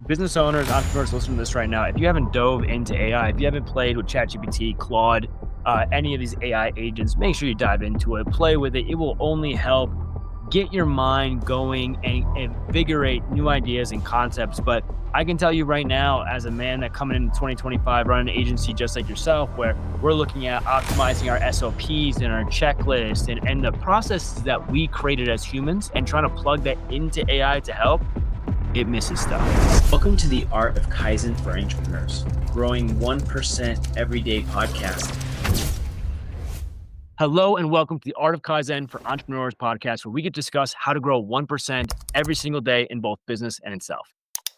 business owners, entrepreneurs listening to this right now, if you haven't dove into AI, if you haven't played with ChatGPT, Claude, any of these AI agents, make sure you dive into it, play with it. It will only help get your mind going and invigorate new ideas and concepts. But I can tell you right now, as a man that coming into 2025, running an agency just like yourself, where we're looking at optimizing our SOPs and our checklist and the processes that we created as humans and trying to plug that into AI to help, it misses stuff. Welcome to the Art of Kaizen for Entrepreneurs, growing 1% everyday podcast. Hello and welcome to the Art of Kaizen for Entrepreneurs podcast, where we get to discuss how to grow 1% every single day in both business and in self.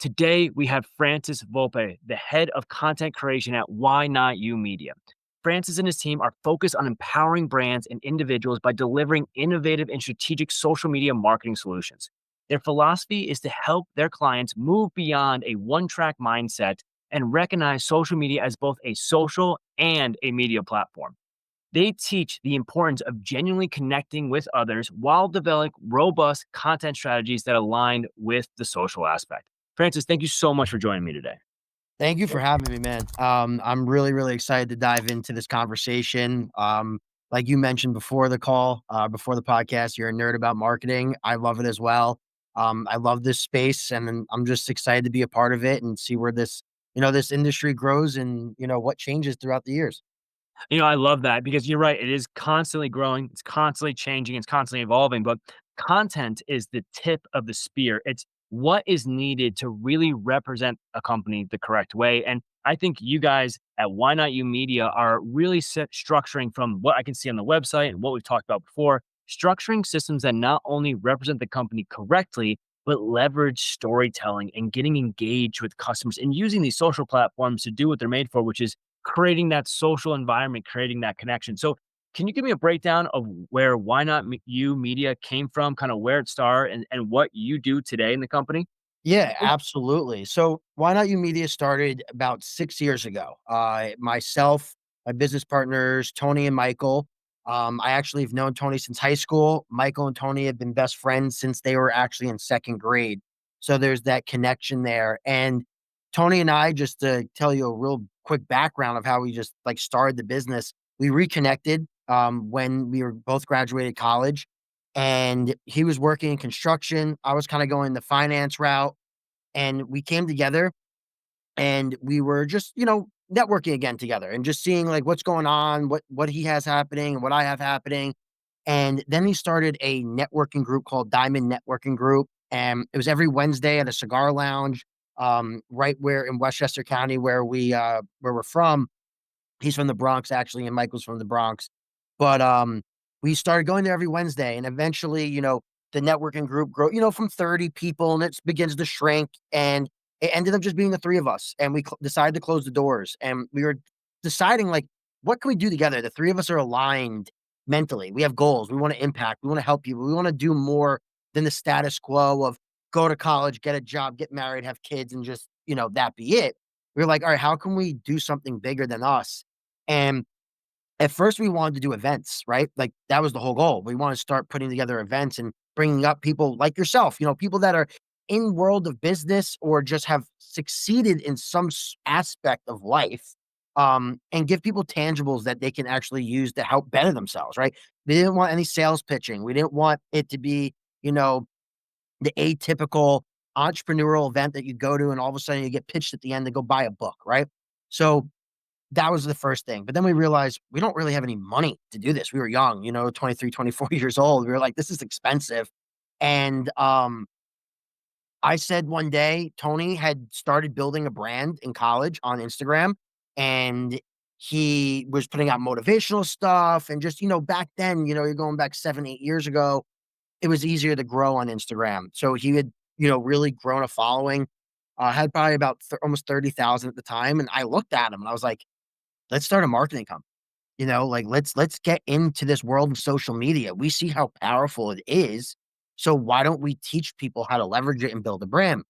Today, we have Francis Volpe, the head of content creation at Why Not You Media. Francis and his team are focused on empowering brands and individuals by delivering innovative and strategic social media marketing solutions. Their philosophy is to help their clients move beyond a one-track mindset and recognize social media as both a social and a media platform. They teach the importance of genuinely connecting with others while developing robust content strategies that align with the social aspect. Francis, thank you so much for joining me today. Thank you for having me, man. I'm really excited to dive into this conversation. Like you mentioned before the call, before the podcast, you're a nerd about marketing. I love it as well. I love this space, and I'm just excited to be a part of it and see where this industry grows and, what changes throughout the years. I love that because you're right. It is constantly growing. It's constantly changing. It's constantly evolving, but content is the tip of the spear. It's what is needed to really represent a company the correct way. And I think you guys at Why Not You Media are really structuring, from what I can see on the website and what we've talked about before, structuring systems that not only represent the company correctly, but leverage storytelling and getting engaged with customers and using these social platforms to do what they're made for, which is creating that social environment, creating that connection. So can you give me a breakdown of where Why Not You Media came from, kind of where it started and what you do today in the company? Yeah, absolutely. So Why Not You Media started about 6 years ago. Myself, my business partners, Tony and Michael. I actually have known Tony since high school. Michael and Tony have been best friends since they were actually in second grade. So there's that connection there. And Tony and I, just to tell you a real quick background of how we just started the business, we reconnected when we were both graduated college, and he was working in construction. I was kind of going the finance route, and we came together and we were just, networking again together and just seeing what's going on, what he has happening and what I have happening. And then he started a networking group called Diamond Networking Group. And it was every Wednesday at a cigar lounge, right where in Westchester County, where we're from. He's from the Bronx, actually, and Michael's from the Bronx. But we started going there every Wednesday, and eventually, the networking group grew, from 30 people, and it begins to shrink. And it ended up just being the three of us, and we decided to close the doors. And we were deciding, what can we do together? The three of us are aligned mentally. We have goals. We want to impact. We want to help people. We want to do more than the status quo of go to college, get a job, get married, have kids, and just, that be it. We were like, all right, how can we do something bigger than us? And at first we wanted to do events, right? Like that was the whole goal. We want to start putting together events and bringing up people like yourself, people that are in world of business or just have succeeded in some aspect of life, and give people tangibles that they can actually use to help better themselves, right? We didn't want any sales pitching. We didn't want it to be, the atypical entrepreneurial event that you go to and all of a sudden you get pitched at the end to go buy a book, right? So that was the first thing. But then we realized we don't really have any money to do this. We were young, 23, 24 years old. We were like, this is expensive. And I said one day, Tony had started building a brand in college on Instagram, and he was putting out motivational stuff. And just, back then, you're going back 7-8 years ago, it was easier to grow on Instagram. So he had, really grown a following, had probably about almost 30,000 at the time. And I looked at him and I was like, let's start a marketing company. Let's get into this world of social media. We see how powerful it is. So why don't we teach people how to leverage it and build a brand?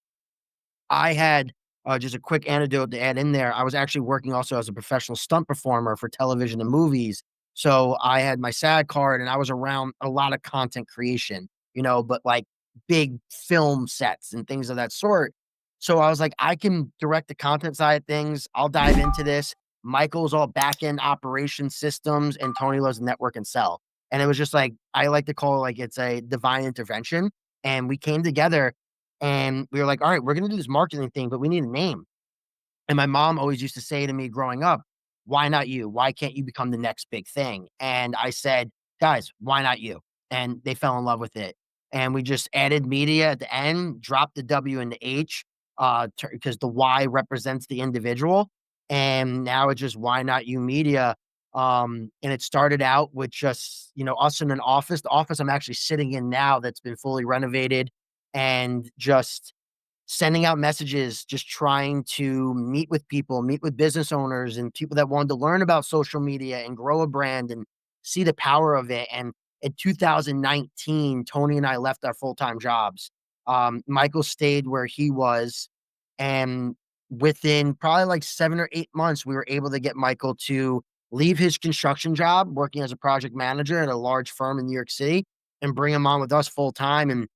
I had just a quick anecdote to add in there. I was actually working also as a professional stunt performer for television and movies. So I had my SAG card and I was around a lot of content creation, but big film sets and things of that sort. So I was like, I can direct the content side of things. I'll dive into this. Michael's all back end operation systems, and Tony loves network and sell. And it was just like, I like to call it like it's a divine intervention. And we came together and we were like, all right, we're going to do this marketing thing, but we need a name. And my mom always used to say to me growing up, why not you? Why can't you become the next big thing? And I said, guys, why not you? And they fell in love with it. And we just added media at the end, dropped the W and the H, because the Y represents the individual. And now it's just why not you media. And it started out with just, us in an office, the office I'm actually sitting in now that's been fully renovated, and just sending out messages, just trying to meet with people, meet with business owners and people that wanted to learn about social media and grow a brand and see the power of it. And in 2019, Tony and I left our full-time jobs. Michael stayed where he was. And within probably like 7 or 8 months, we were able to get Michael to leave his construction job, working as a project manager at a large firm in New York City, and bring him on with us full time. And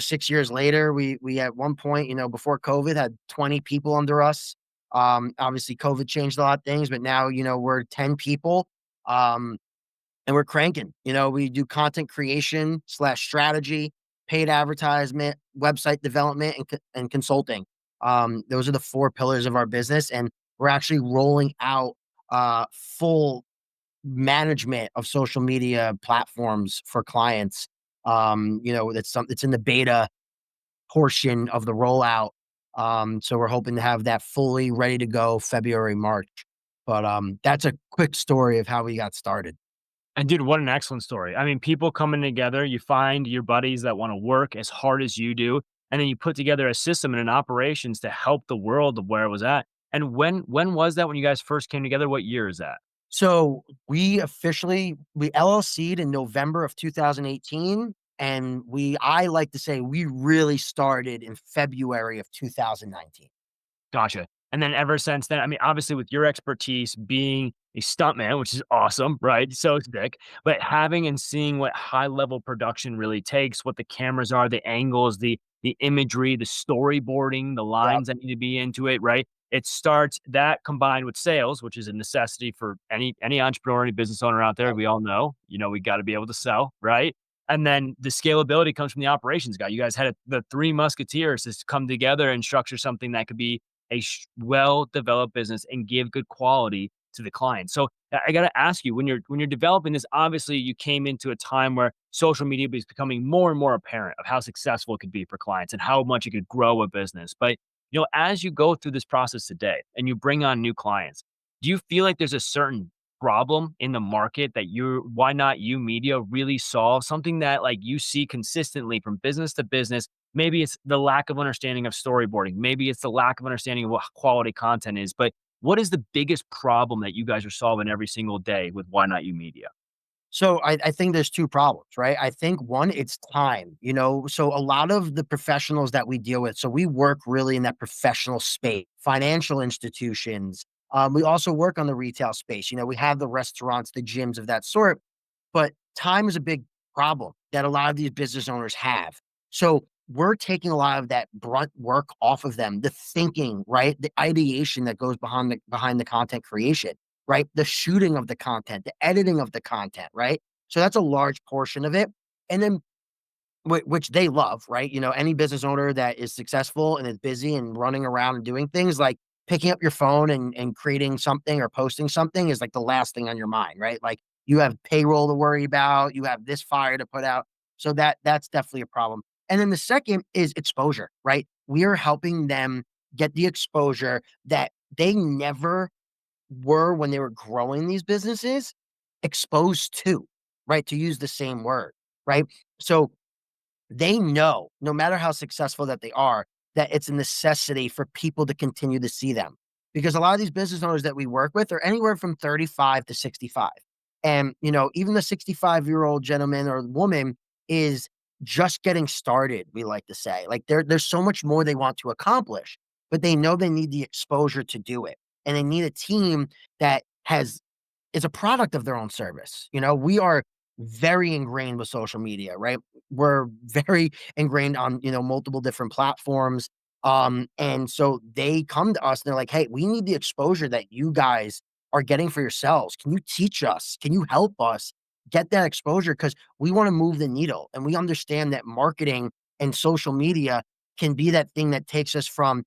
6 years later, we at one point, before COVID, had 20 people under us. Obviously, COVID changed a lot of things, but now, we're 10 people, and we're cranking. We do content creation / strategy, paid advertisement, website development, and consulting. Those are the 4 pillars of our business, and we're actually rolling out full management of social media platforms for clients. It's in the beta portion of the rollout. So we're hoping to have that fully ready to go February, March. But that's a quick story of how we got started. And dude, what an excellent story. I mean, people coming together, you find your buddies that want to work as hard as you do, and then you put together a system and an operations to help the world of where it was at. And when was that when you guys first came together? What year is that? So we LLC'd in November of 2018. And I like to say we really started in February of 2019. Gotcha. And then ever since then, I mean, obviously with your expertise being a stuntman, which is awesome, right? So sick, but having and seeing what high level production really takes, what the cameras are, the angles, the imagery, the storyboarding, the Yep. lines that need to be into it, right? It starts that combined with sales, which is a necessity for any entrepreneur, any business owner out there. Yep. We all know, we got to be able to sell, right? And then the scalability comes from the operations guy. You guys had the 3 musketeers to come together and structure something that could be a well-developed business and give good quality to the client. So I got to ask you, when you're developing this, obviously you came into a time where social media is becoming more and more apparent of how successful it could be for clients and how much it could grow a business. But as you go through this process today and you bring on new clients, do you feel like there's a certain problem in the market that why not you media really solve, something that like you see consistently from business to business? Maybe it's the lack of understanding of storyboarding. Maybe it's the lack of understanding of what quality content is. But what is the biggest problem that you guys are solving every single day with Why Not You Media? So I think there's 2 problems, right? I think one, it's time, so a lot of the professionals that we deal with, so we work really in that professional space, financial institutions. We also work on the retail space. We have the restaurants, the gyms of that sort, but time is a big problem that a lot of these business owners have. So we're taking a lot of that brunt work off of them, the thinking, right? The ideation that goes behind the content creation, right? The shooting of the content, the editing of the content, right? So that's a large portion of it. And then which they love, right? Any business owner that is successful and is busy and running around and doing things, like picking up your phone and creating something or posting something is like the last thing on your mind, right? Like you have payroll to worry about, you have this fire to put out. So that's definitely a problem. And then the second is exposure, right? We are helping them get the exposure that they never were when they were growing these businesses exposed to, right? To use the same word, right? So they know, no matter how successful that they are, that it's a necessity for people to continue to see them. Because a lot of these business owners that we work with are anywhere from 35 to 65. And, even the 65-year-old gentleman or woman is just getting started, we like to say. Like there's so much more they want to accomplish, but they know they need the exposure to do it. And they need a team that is a product of their own service. We are very ingrained with social media, right? We're very ingrained on, multiple different platforms. And so they come to us and they're like, hey, we need the exposure that you guys are getting for yourselves. Can you teach us? Can you help us get that exposure? Because we want to move the needle. And we understand that marketing and social media can be that thing that takes us from,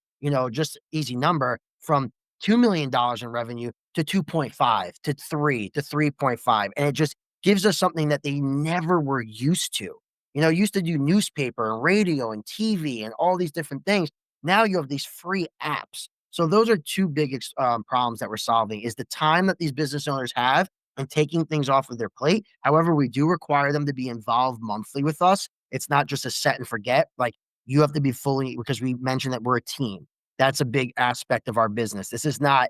just easy number, from $2 million in revenue to 2.5 to 3 to 3.5. And it just gives us something that they never were used to. Used to do newspaper and radio and TV and all these different things. Now you have these free apps. So those are two big problems that we're solving, is the time that these business owners have and taking things off of their plate. However, we do require them to be involved monthly with us. It's not just a set and forget. Like, you have to be fully, because we mentioned that we're a team. That's a big aspect of our business. This is not,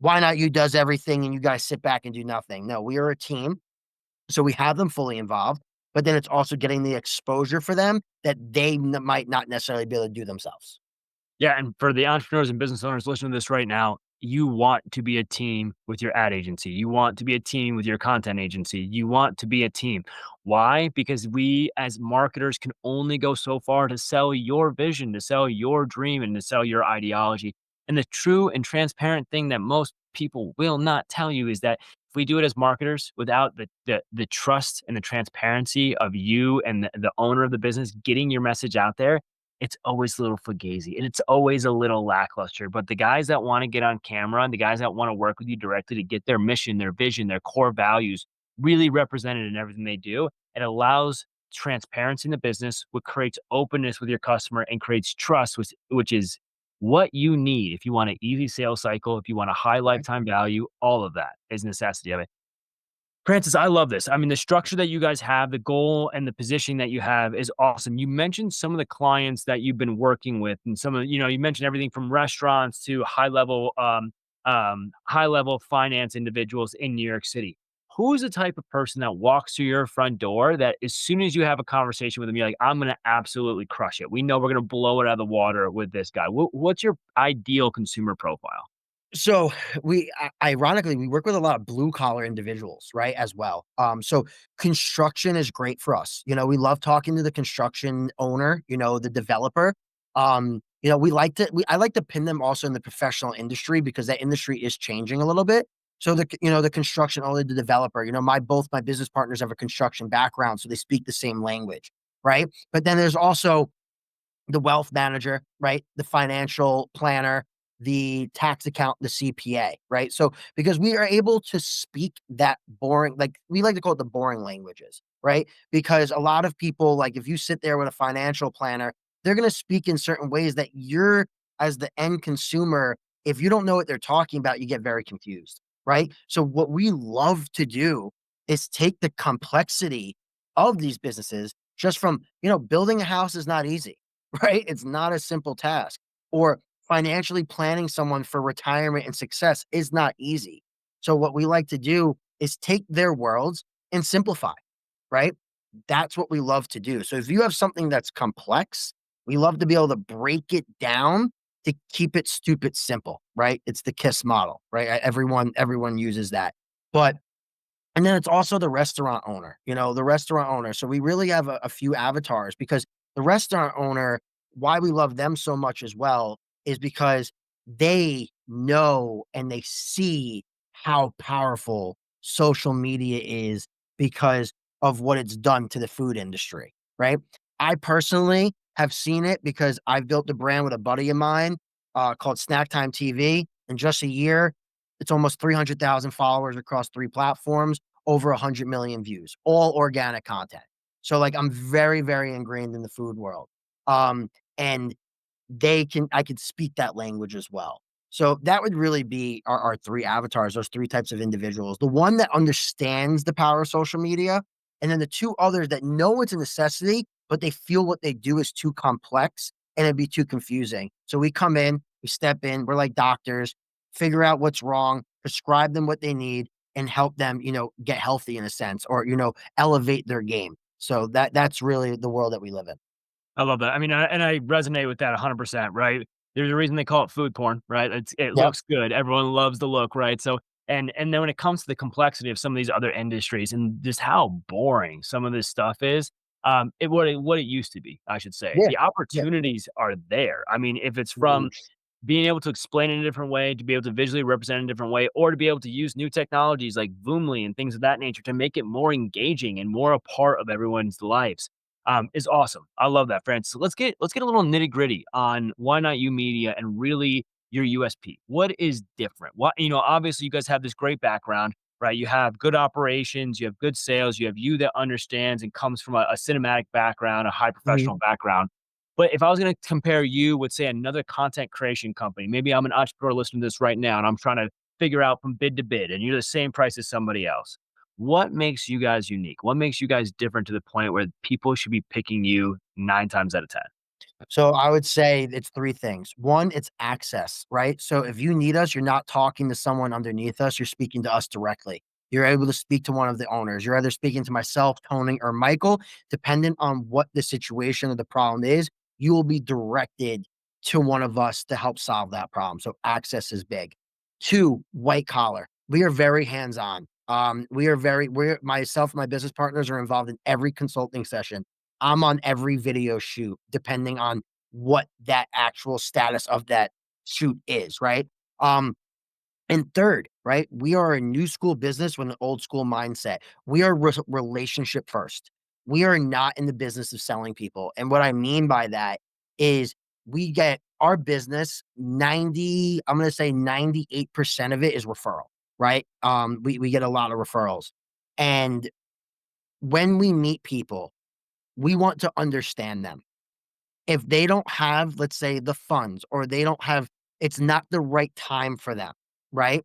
why not you does everything and you guys sit back and do nothing. No, we are a team. So we have them fully involved, but then it's also getting the exposure for them that they might not necessarily be able to do themselves. Yeah, and for the entrepreneurs and business owners listening to this right now, you want to be a team with your ad agency. You want to be a team with your content agency. You want to be a team. Why? Because we as marketers can only go so far to sell your vision, to sell your dream, and to sell your ideology. And the true and transparent thing that most people will not tell you is that if we do it as marketers without the trust and the transparency of you and the owner of the business getting your message out there, it's always a little fugazi and it's always a little lackluster. But the guys that want to get on camera and the guys that want to work with you directly to get their mission, their vision, their core values really represented in everything they do, it allows transparency in the business, what creates openness with your customer and creates trust, which is what you need if you want an easy sales cycle, if you want a high lifetime value. All of that is a necessity of it. Francis, I love this. I mean, the structure that you guys have, the goal and the positioning that you have is awesome. You mentioned some of the clients that you've been working with, and some of, you mentioned everything from restaurants to high level finance individuals in New York City. Who's the type of person that walks through your front door that as soon as you have a conversation with them, you're like, I'm going to absolutely crush it. We know we're going to blow it out of the water with this guy. What's your ideal consumer profile? So ironically, we work with a lot of blue collar individuals, right? As well. So construction is great for us. We love talking to the construction owner, the developer. I like to pin them also in the professional industry, because that industry is changing a little bit. So the construction owner, the developer, both my business partners have a construction background, so they speak the same language, right? But then there's also the wealth manager, right? The financial planner, the tax accountant, the CPA, right? So because we are able to speak that boring, like we like to call it the boring languages, right? Because a lot of people, like if you sit there with a financial planner, they're going to speak in certain ways that you're, as the end consumer, if you don't know what they're talking about, you get very confused, right? So what we love to do is take the complexity of these businesses, just from, building a house is not easy, right? It's not a simple task. Or financially planning someone for retirement and success is not easy. So what we like to do is take their worlds and simplify, right? That's what we love to do. So if you have something that's complex, we love to be able to break it down to keep it stupid simple, right? It's the KISS model, right? Everyone uses that. And then it's also the restaurant owner, the restaurant owner. So we really have a few avatars, because the restaurant owner, why we love them so much as well, is because they know and they see how powerful social media is because of what it's done to the food industry, right? I personally have seen it because I've built a brand with a buddy of mine called Snack Time TV. In just a year, it's almost 300,000 followers across 3 platforms, over 100 million views, all organic content. So like, I'm very, very ingrained in the food world. And I could speak that language as well. So that would really be our 3 avatars, those 3 types of individuals. The one that understands the power of social media, and then the 2 others that know it's a necessity, but they feel what they do is too complex and it'd be too confusing. So we come in, we step in, we're like doctors, figure out what's wrong, prescribe them what they need, and help them, get healthy in a sense, or, elevate their game. So that's really the world that we live in. I love that. I mean, I resonate with that 100%, right? There's a reason they call it food porn, right? It Yep. looks good. Everyone loves the look, right? So, and then when it comes to the complexity of some of these other industries and just how boring some of this stuff is, what it used to be, I should say. Yeah. The Yeah. opportunities are there. I mean, if it's from Huge. being able to explain it in a different way, to be able to visually represent it in a different way, or to be able to use new technologies like Voomly and things of that nature to make it more engaging and more a part of everyone's lives, is awesome. I love that, friends. So let's get a little nitty gritty on Why Not You Media and really your USP. What is different? What obviously you guys have this great background, right? You have good operations, you have good sales, you have you that understands and comes from a cinematic background, a high Mhm. professional background. But if I was gonna compare you with, say, another content creation company, maybe I'm an entrepreneur listening to this right now, and I'm trying to figure out from bid to bid, and you're the same price as somebody else. What makes you guys unique? What makes you guys different to the point where people should be picking you 9 times out of 10? So I would say it's 3 things. 1, it's access, right? So if you need us, you're not talking to someone underneath us, you're speaking to us directly. You're able to speak to one of the owners. You're either speaking to myself, Tony, or Michael, dependent on what the situation or the problem is, you will be directed to one of us to help solve that problem. So access is big. 2, white collar. We are very hands-on. We're myself and my business partners are involved in every consulting session. I'm on every video shoot, depending on what that actual status of that shoot is, right? Um, and third, right, we are a new school business with an old school mindset. We are relationship first. We are not in the business of selling people. And what I mean by that is we get our business 90, I'm going to say 98% of it is referral, right? We get a lot of referrals. And when we meet people, we want to understand them. If they don't have, let's say, the funds or they don't have it's not the right time for them, right?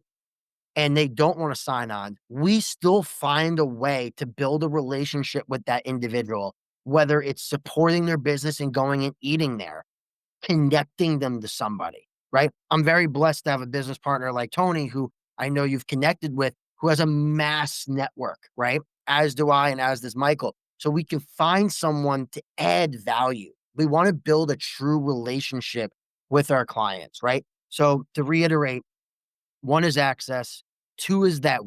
And they don't wanna sign on, we still find a way to build a relationship with that individual, whether it's supporting their business and going and eating there, connecting them to somebody, right? I'm very blessed to have a business partner like Tony, who I know you've connected with, who has a mass network, right? As do I, and as does Michael. So we can find someone to add value. We want to build a true relationship with our clients, right? So to reiterate, 1 is access, 2 is that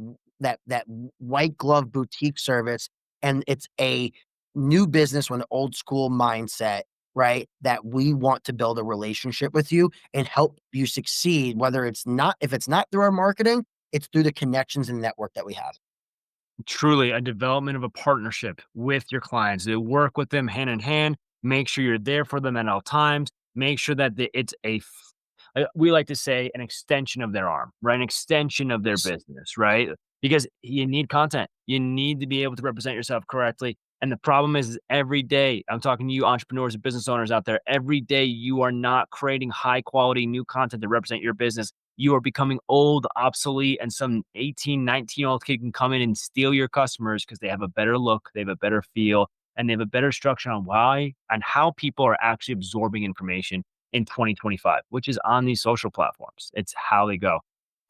white glove boutique service, and it's a new business with an old school mindset, right? That we want to build a relationship with you and help you succeed, whether it's not if it's not through our marketing, it's through the connections and network that we have. Truly a development of a partnership with your clients. To work with them hand in hand, make sure you're there for them at all times, make sure that it's we like to say an extension of their arm, right? An extension of their Yes. business, right? Because you need content. You need to be able to represent yourself correctly. And the problem is every day, I'm talking to you entrepreneurs and business owners out there, every day you are not creating high quality new content to represent your business. You are becoming old, obsolete, and some 18, 19-year-old kid can come in and steal your customers because they have a better look, they have a better feel, and they have a better structure on why and how people are actually absorbing information in 2025, which is on these social platforms. It's how they go.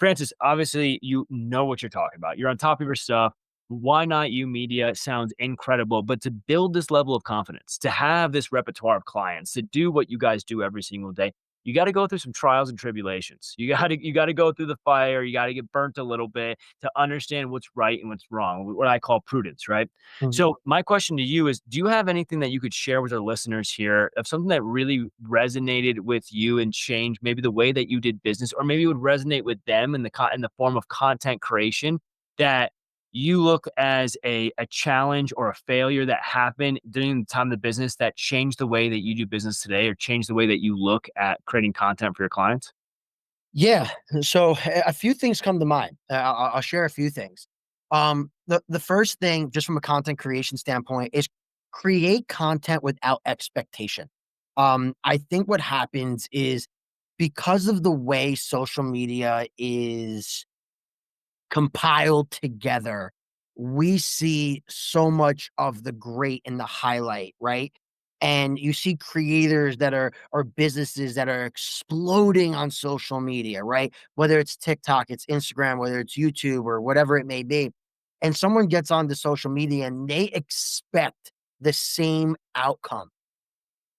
Francis, obviously, you know what you're talking about. You're on top of your stuff. Why Not You Media sounds incredible, but to build this level of confidence, to have this repertoire of clients, to do what you guys do every single day, you got to go through some trials and tribulations. You got to go through the fire. You got to get burnt a little bit to understand what's right and what's wrong. What I call prudence, right? Mhm. So my question to you is, do you have anything that you could share with our listeners here of something that really resonated with you and changed maybe the way that you did business, or maybe it would resonate with them in the form of content creation that you look as a challenge or a failure that happened during the time of the business that changed the way that you do business today or changed the way that you look at creating content for your clients? Yeah. So a few things come to mind. I'll share a few things. The first thing, just from a content creation standpoint, is create content without expectation. I think what happens is because of the way social media is compiled together, we see so much of the great and the highlight, right? And you see creators that are or businesses that are exploding on social media, right? Whether it's TikTok, it's Instagram, whether it's YouTube or whatever it may be. And someone gets onto social media and they expect the same outcome,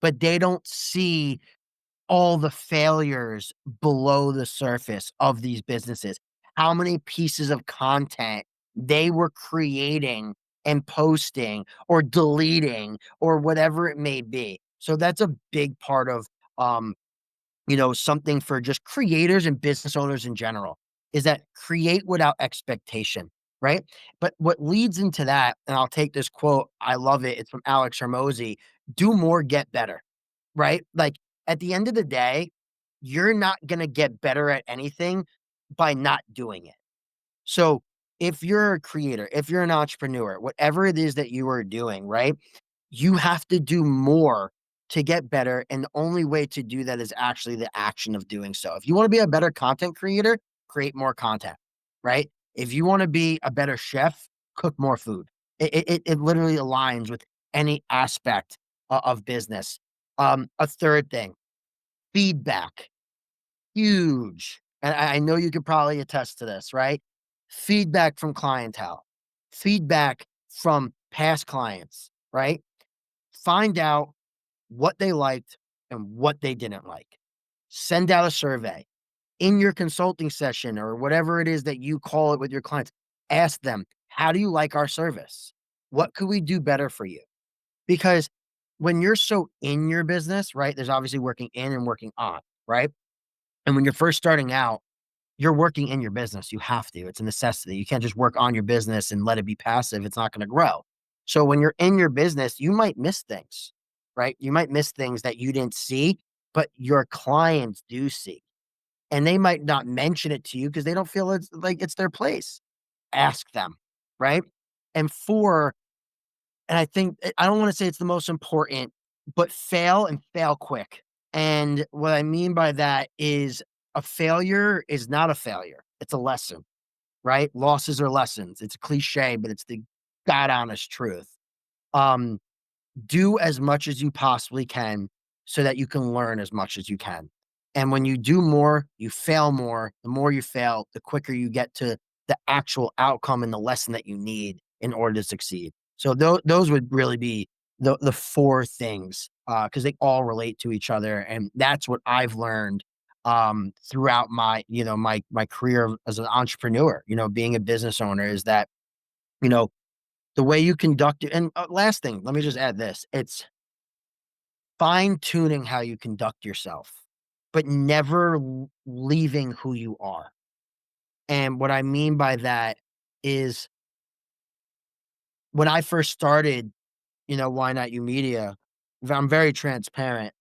but they don't see all the failures below the surface of these businesses. How many pieces of content they were creating and posting or deleting or whatever it may be. So that's a big part of um, something for just creators and business owners in general is that create without expectation, right? But what leads into that, and I'll take this quote, I love it. It's from Alex Hermosi: do more, get better, right? Like at the end of the day, you're not going to get better at anything by not doing it. So if you're a creator, if you're an entrepreneur, whatever it is that you are doing, right? You have to do more to get better. And the only way to do that is actually the action of doing so. If you want to be a better content creator, create more content, right? If you want to be a better chef, cook more food. It literally aligns with any aspect of business. A third thing, feedback, huge. And I know you could probably attest to this, right? Feedback from clientele, feedback from past clients, right? Find out what they liked and what they didn't like. Send out a survey in your consulting session or whatever it is that you call it with your clients. Ask them, how do you like our service? What could we do better for you? Because when you're so in your business, right, there's obviously working in and working on, right? And when you're first starting out, you're working in your business. You have to. It's a necessity. You can't just work on your business and let it be passive. It's not going to grow. So when you're in your business, you might miss things, right? You might miss things that you didn't see, but your clients do see. And they might not mention it to you because they don't feel it's like it's their place. Ask them, right? And four, and I think I don't want to say it's the most important, but fail and fail quick. And what I mean by that is a failure is not a failure. It's a lesson, right? Losses are lessons. It's a cliche, but it's the God honest truth. Um, do as much as you possibly can so that you can learn as much as you can. And when you do more, you fail more. The more you fail, the quicker you get to the actual outcome and the lesson that you need in order to succeed. So those would really be the four things because they all relate to each other, and that's what I've learned throughout my my career as an entrepreneur. Being a business owner is that you know the way you conduct it. And last thing, let me just add this: it's fine tuning how you conduct yourself, but never leaving who you are. And what I mean by that is when I first started, Why Not You Media, if I'm very transparent.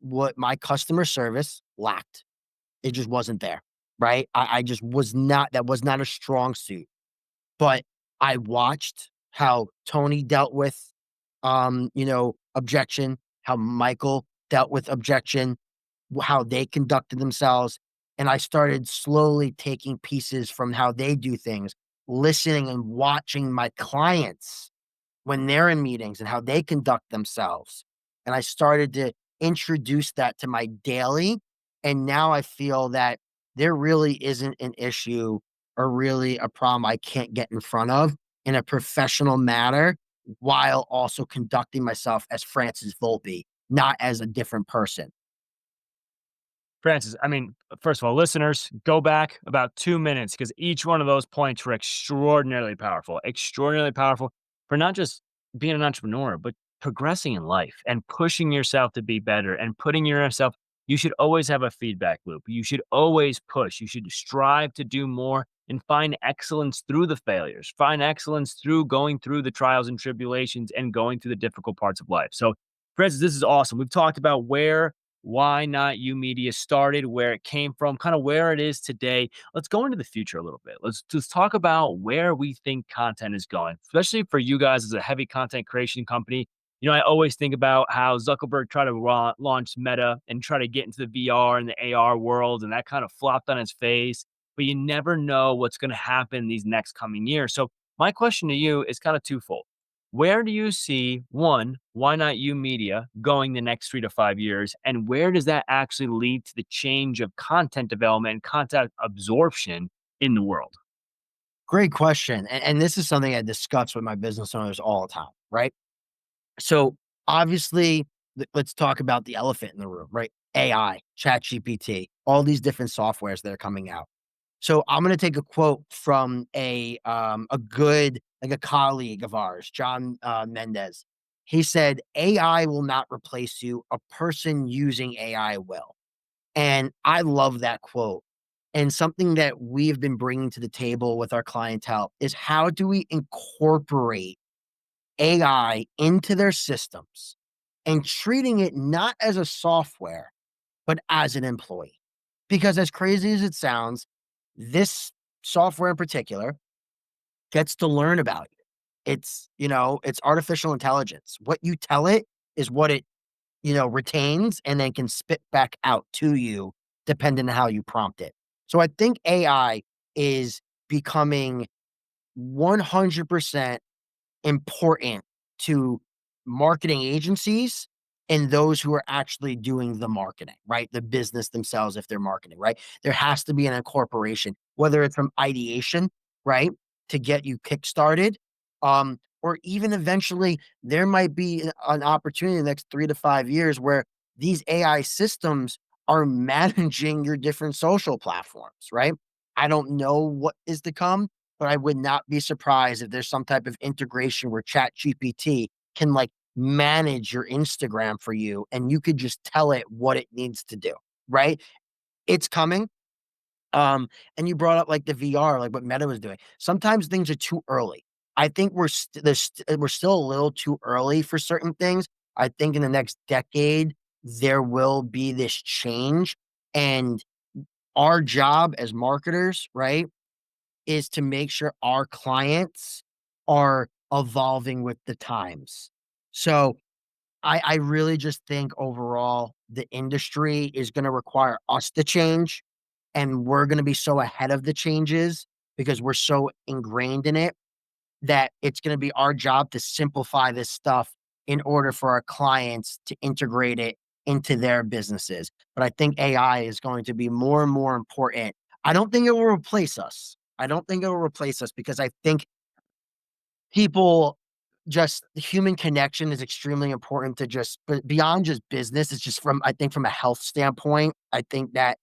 What my customer service lacked. It just wasn't there, right? I just was not, that was not a strong suit. But I watched how Tony dealt with, objection, how Michael dealt with objection, how they conducted themselves. And I started slowly taking pieces from how they do things, listening and watching my clients when they're in meetings and how they conduct themselves. And I started to introduce that to my daily. And now I feel that there really isn't an issue or really a problem I can't get in front of in a professional manner while also conducting myself as Francis Volpe, not as a different person. Francis, I mean, first of all, listeners, go back about 2 minutes because each one of those points were extraordinarily powerful for not just being an entrepreneur, but progressing in life and pushing yourself to be better and putting yourself. You should always have a feedback loop. You should always push. You should strive to do more and find excellence through the failures, find excellence through going through the trials and tribulations and going through the difficult parts of life. So, Francis, this is awesome. We've talked about why Not You Media started, where it came from, kind of where it is today. Let's go into the future a little bit. Let's just talk about where we think content is going, especially for you guys as a heavy content creation company. I always think about how Zuckerberg tried to launch Meta and try to get into the VR and the AR world, and that kind of flopped on its face. But you never know what's going to happen these next coming years. So my question to you is kind of twofold. Where do you see one, Why Not You Media going the next 3 to 5 years? And where does that actually lead to the change of content development and content absorption in the world? Great question. And this is something I discuss with my business owners all the time, right? So obviously, let's talk about the elephant in the room, right? AI, ChatGPT, all these different softwares that are coming out. So I'm going to take a quote from a good like a colleague of ours, John Mendez. He said, AI will not replace you. A person using AI will. And I love that quote. And something that we've been bringing to the table with our clientele is how do we incorporate AI into their systems and treating it not as a software, but as an employee. Because as crazy as it sounds, this software in particular gets to learn about you. It's artificial intelligence. What you tell it is what it, retains and then can spit back out to you depending on how you prompt it. So I think AI is becoming 100% important to marketing agencies and those who are actually doing the marketing, right? The business themselves, if they're marketing, right? There has to be an incorporation, whether it's from ideation, right? To get you kickstarted. Or even eventually there might be an opportunity in the next 3 to 5 years where these AI systems are managing your different social platforms, right? I don't know what is to come, but I would not be surprised if there's some type of integration where Chat GPT can like manage your Instagram for you and you could just tell it what it needs to do, right? It's coming. And you brought up like the VR, like what Meta was doing. Sometimes things are too early. I think we're still a little too early for certain things. I think in the next decade there will be this change, and our job as marketers, right, is to make sure our clients are evolving with the times. So I really just think overall the industry is going to require us to change, and we're going to be so ahead of the changes because we're so ingrained in it that it's going to be our job to simplify this stuff in order for our clients to integrate it into their businesses. But I think AI is going to be more and more important. I don't think it will replace us. I don't think it will replace us because I think people just the human connection is extremely important to just but beyond just business. It's just from I think from a health standpoint, I think that,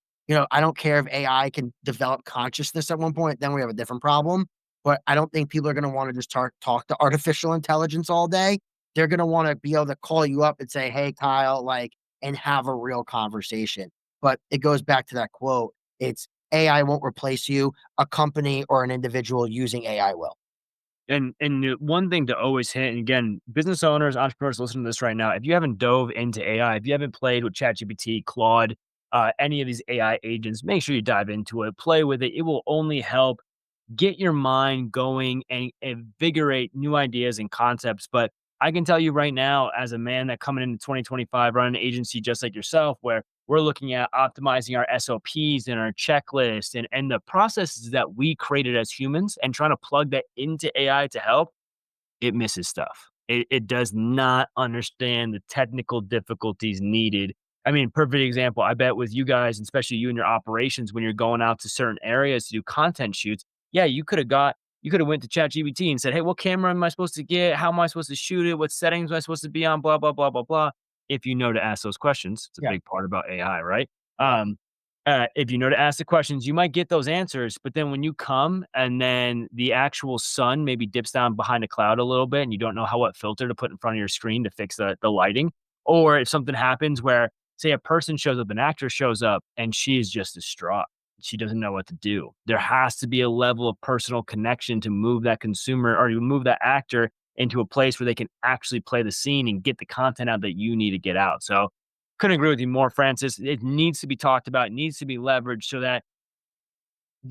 I don't care if AI can develop consciousness at one point, then we have a different problem. But I don't think people are going to want to just talk to artificial intelligence all day. They're going to want to be able to call you up and say, "Hey, Kyle," like, and have a real conversation. But it goes back to that quote. It's AI won't replace you. A company or an individual using AI will. And one thing to always hit, and again, business owners, entrepreneurs listening to this right now, if you haven't dove into AI, if you haven't played with ChatGPT, Claude, any of these AI agents, make sure you dive into it, play with it. It will only help get your mind going and invigorate new ideas and concepts. But I can tell you right now, as a man that coming into 2025, running an agency just like yourself, where we're looking at optimizing our SOPs and our checklist and the processes that we created as humans and trying to plug that into AI to help, it misses stuff. It does not understand the technical difficulties needed. I mean, perfect example, I bet with you guys, and especially you and your operations, when you're going out to certain areas to do content shoots, yeah, you could have went to ChatGPT and said, "Hey, what camera am I supposed to get? How am I supposed to shoot it? What settings am I supposed to be on? Blah, blah, blah, blah, blah." If you know to ask those questions, it's a Yeah. big part about AI, right? Um, if you know to ask the questions, you might get those answers. But then when you come and then the actual sun maybe dips down behind a cloud a little bit and you don't know what filter to put in front of your screen to fix the lighting, or if something happens where, say, a person shows up, an actor shows up, and she is just distraught. She doesn't know what to do. There has to be a level of personal connection to move that consumer or to move that actor into a place where they can actually play the scene and get the content out that you need to get out. So couldn't agree with you more, Francis. It needs to be talked about. It needs to be leveraged so that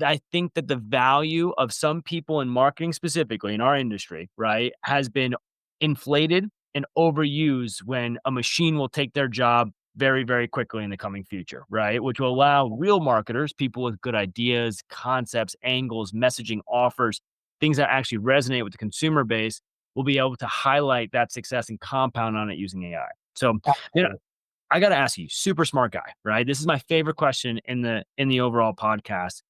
I think that the value of some people in marketing, specifically in our industry, right, has been inflated and overused when a machine will take their job very, very quickly in the coming future, right? Which will allow real marketers, people with good ideas, concepts, angles, messaging, offers, things that actually resonate with the consumer base, will be able to highlight that success and compound on it using AI. So, you know, Absolutely. I got to ask you, super smart guy, right? This is my favorite question in the overall podcast.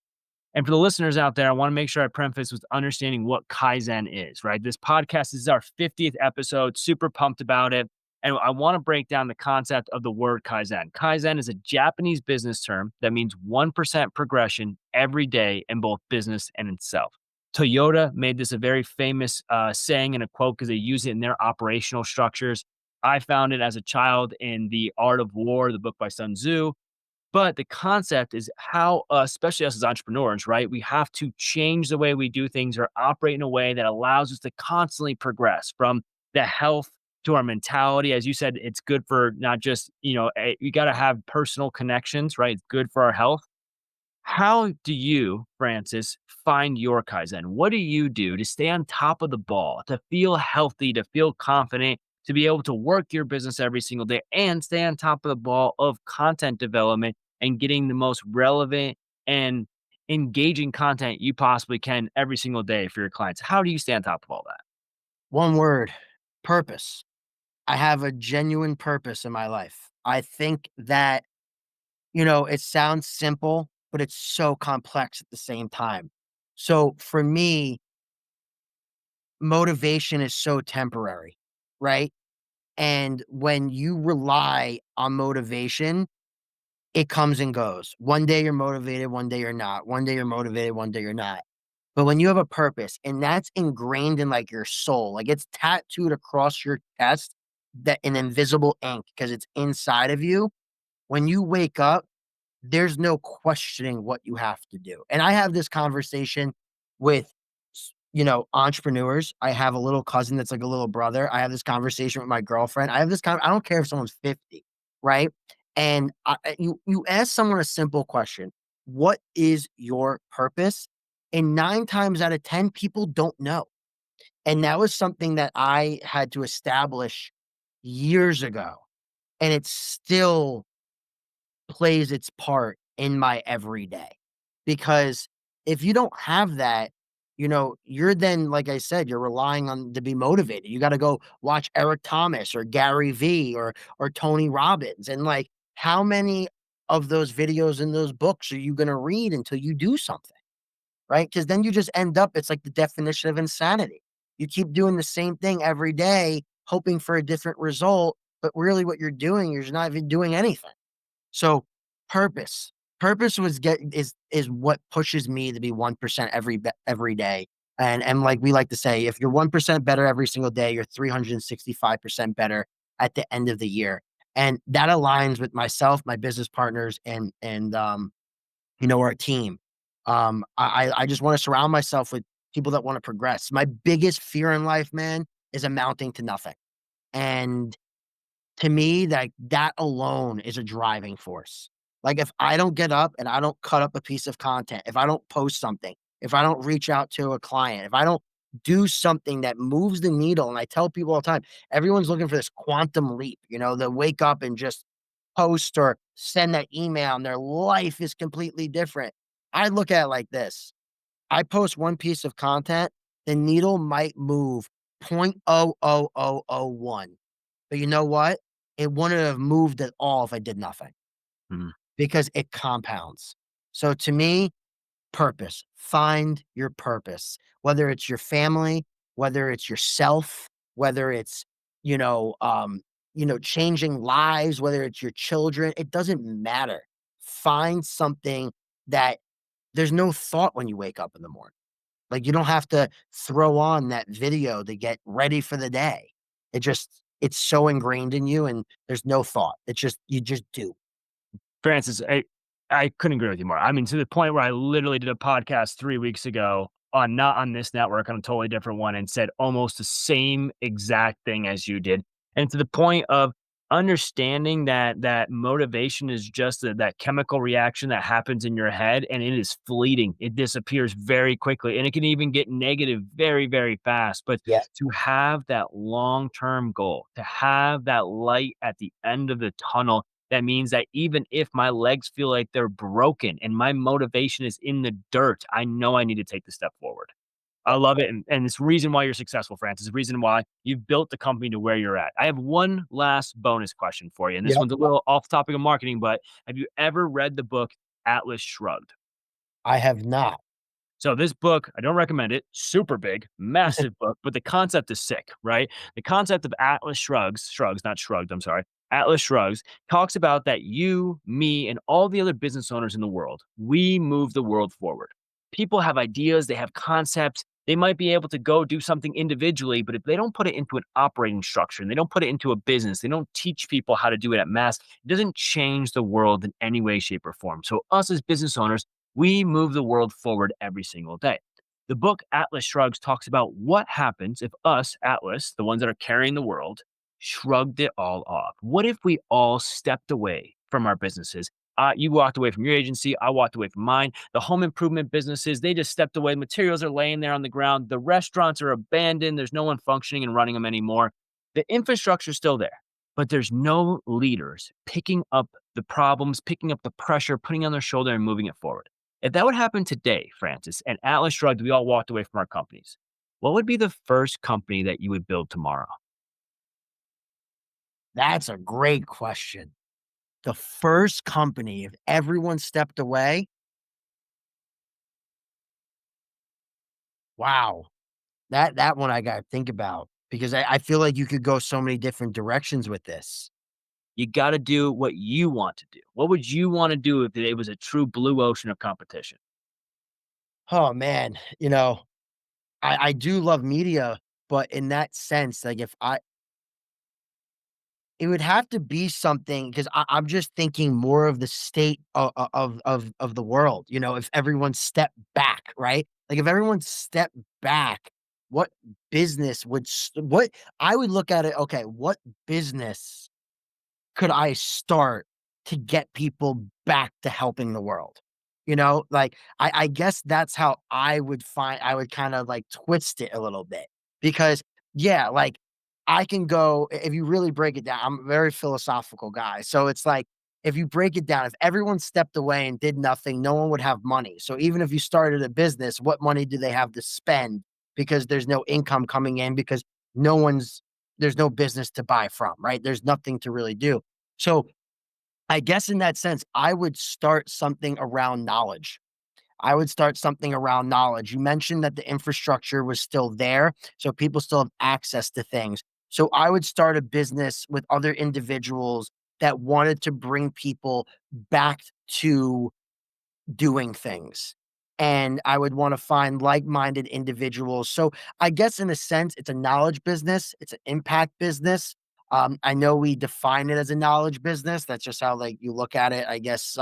And for the listeners out there, I want to make sure I preface with understanding what Kaizen is, right? This podcast is our 50th episode, super pumped about it. And I want to break down the concept of the word Kaizen. Kaizen is a Japanese business term that means 1% progression every day in both business and in self. Toyota made this a very famous saying and a quote because they use it in their operational structures. I found it as a child in The Art of War, the book by Sun Tzu. But the concept is how, especially us as entrepreneurs, right? We have to change the way we do things or operate in a way that allows us to constantly progress from the health to our mentality. As you said, it's good for not just, you got to have personal connections, right? It's good for our health. How do you, Francis, find your Kaizen? What do you do to stay on top of the ball, to feel healthy, to feel confident, to be able to work your business every single day and stay on top of the ball of content development and getting the most relevant and engaging content you possibly can every single day for your clients? How do you stay on top of all that? One word, purpose. I have a genuine purpose in my life. I think that, it sounds simple, but it's so complex at the same time. So for me, motivation is so temporary, right? And when you rely on motivation, it comes and goes. One day you're motivated, one day you're not. One day you're motivated, one day you're not. But when you have a purpose and that's ingrained in like your soul, like it's tattooed across your chest that in invisible ink because it's inside of you. When you wake up, there's no questioning what you have to do. And I have this conversation with, entrepreneurs. I have a little cousin that's like a little brother. I have this conversation with my girlfriend. I don't care if someone's 50, right? And you ask someone a simple question, what is your purpose? And 9 times out of 10, people don't know. And that was something that I had to establish years ago. And it still plays its part in my everyday. Because if you don't have that, you're then, like I said, you're relying on to be motivated. You got to go watch Eric Thomas or Gary V or Tony Robbins. And like, how many of those videos and those books are you going to read until you do something? Right? Because then you just end up, it's like the definition of insanity. You keep doing the same thing every day, hoping for a different result. But really what you're doing, you're not even doing anything. So purpose. Purpose is what pushes me to be 1% every day. And like we like to say, if you're 1% better every single day, you're 365% better at the end of the year. And that aligns with myself, my business partners, and our team. I just want to surround myself with people that want to progress. My biggest fear in life, man, is amounting to nothing. And to me, that alone is a driving force. Like if I don't get up and I don't cut up a piece of content, if I don't post something, if I don't reach out to a client, if I don't do something that moves the needle, and I tell people all the time, everyone's looking for this quantum leap, they'll wake up and just post or send that email and their life is completely different. I look at it like this. I post one piece of content, the needle might move 0.00001. But you know what? It wouldn't have moved at all if I did nothing because it compounds. So to me, purpose, find your purpose, whether it's your family, whether it's yourself, whether it's, changing lives, whether it's your children, it doesn't matter. Find something that there's no thought when you wake up in the morning. Like you don't have to throw on that video to get ready for the day. It's so ingrained in you and there's no thought. You just do. Francis, I couldn't agree with you more. I mean, to the point where I literally did a podcast 3 weeks ago on not on this network, on a totally different one, and said almost the same exact thing as you did. And to the point of understanding that motivation is just that chemical reaction that happens in your head, and it is fleeting. It disappears very quickly, and it can even get negative very, very fast. But Yeah. to have that long-term goal, to have that light at the end of the tunnel, that means that even if my legs feel like they're broken and my motivation is in the dirt, I know I need to take the step forward. I love it. And it's the reason why you're successful, Francis. The reason why you've built the company to where you're at. I have one last bonus question for you. And this Yep. one's a little off topic of marketing, but have you ever read the book Atlas Shrugged? I have not. So this book, I don't recommend it. Super big, massive book, but the concept is sick, right? The concept of Atlas shrugs, not shrugged, I'm sorry. Atlas Shrugs talks about that you, me, and all the other business owners in the world, we move the world forward. People have ideas, they have concepts, They might be able to go do something individually, but if they don't put it into an operating structure and they don't put it into a business, they don't teach people how to do it at mass, it doesn't change the world in any way, shape, or form. So, us as business owners, we move the world forward every single day. The book Atlas Shrugs talks about what happens if us, Atlas, the ones that are carrying the world, shrugged it all off. What if we all stepped away from our businesses? You walked away from your agency. I walked away from mine. The home improvement businesses, they just stepped away. Materials are laying there on the ground. The restaurants are abandoned. There's no one functioning and running them anymore. The infrastructure is still there, but there's no leaders picking up the problems, picking up the pressure, putting it on their shoulder and moving it forward. If that would happen today, Francis, and Atlas shrugged, we all walked away from our companies, what would be the first company that you would build tomorrow? That's a great question. The first company, if everyone stepped away, wow, that one I gotta think about because I feel like you could go so many different directions with this. You got to do what you want to do. What would you want to do if it was a true blue ocean of competition? Oh man, I do love media, but in that sense, like if I it would have to be something because I'm just thinking more of the state of the world. If everyone stepped back, right? Like if everyone stepped back, what business what I would look at it? Okay, what business could I start to get people back to helping the world? Like I guess that's how I would kind of like twist it a little bit because yeah, like I can go if you really break it down, I'm a very philosophical guy. So it's like if you break it down, if everyone stepped away and did nothing, no one would have money. So even if you started a business, what money do they have to spend? Because there's no income coming in because no one's there's no business to buy from, right? There's nothing to really do. So I guess in that sense, I would start something around knowledge. I would start something around knowledge. You mentioned that the infrastructure was still there, so people still have access to things. So I would start a business with other individuals that wanted to bring people back to doing things. And I would wanna find like-minded individuals. So, I guess in a sense, it's a knowledge business, it's an impact business. I know we define it as a knowledge business, that's just how, like, you look at it, I guess,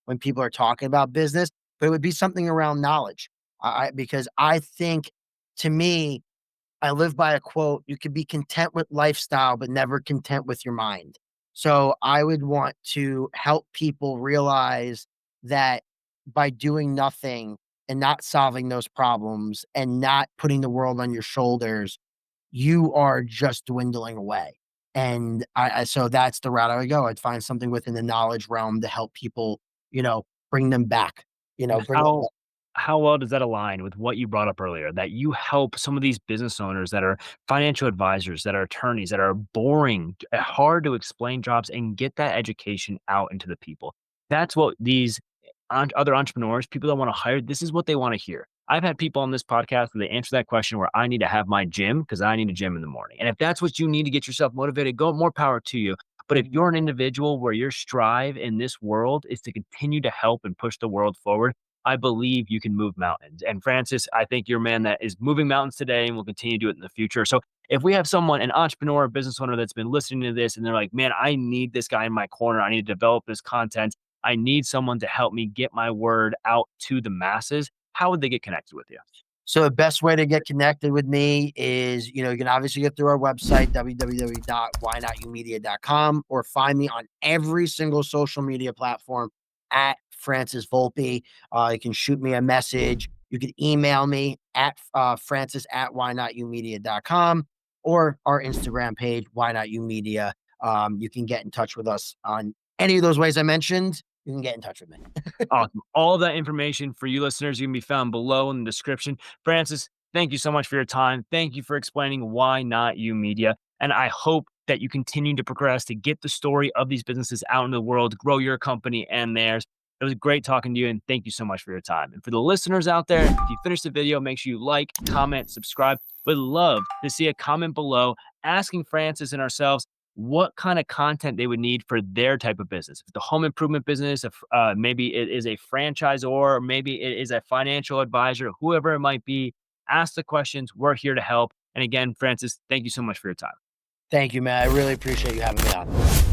when people are talking about business, but it would be something around knowledge. Because I think, to me, I live by a quote, "You can be content with lifestyle, but never content with your mind." So I would want to help people realize that by doing nothing and not solving those problems and not putting the world on your shoulders, you are just dwindling away. And so that's the route I would go. I'd find something within the knowledge realm to help people, bring them back, And bring them back. how well does that align with what you brought up earlier, that you help some of these business owners that are financial advisors, that are attorneys, that are boring, hard to explain jobs and get that education out into the people? That's what these other entrepreneurs, people that want to hire, this is what they want to hear. I've had people on this podcast where they answer that question where I need to have my gym because I need a gym in the morning. And if that's what you need to get yourself motivated, go more power to you. But if you're an individual where your strive in this world is to continue to help and push the world forward, I believe you can move mountains. And Francis, I think you're a man that is moving mountains today and will continue to do it in the future. So if we have someone, an entrepreneur, a business owner that's been listening to this and they're like, man, I need this guy in my corner. I need to develop this content. I need someone to help me get my word out to the masses. How would they get connected with you? So the best way to get connected with me is, you can obviously get through our website, www.whynotyoumumedia.com, or find me on every single social media platform at Francis Volpe. You can shoot me a message. You can email me at Francis at whynotyoumumedia.com or our Instagram page, Why Not You Media. You can get in touch with us on any of those ways I mentioned. You can get in touch with me. Awesome. All of that information for you listeners, you can be found below in the description. Francis, thank you so much for your time. Thank you for explaining Why Not You Media. And I hope that you continue to progress to get the story of these businesses out in the world, grow your company and theirs. It was great talking to you, and thank you so much for your time. And for the listeners out there, if you finish the video, make sure you like, comment, subscribe. Would love to see a comment below asking Francis and ourselves what kind of content they would need for their type of business. If it's the home improvement business, if maybe it is a franchisor, or maybe it is a financial advisor, whoever it might be, Ask the questions. We're here to help. And again, Francis, thank you so much for your time. Thank you, man. I really appreciate you having me on.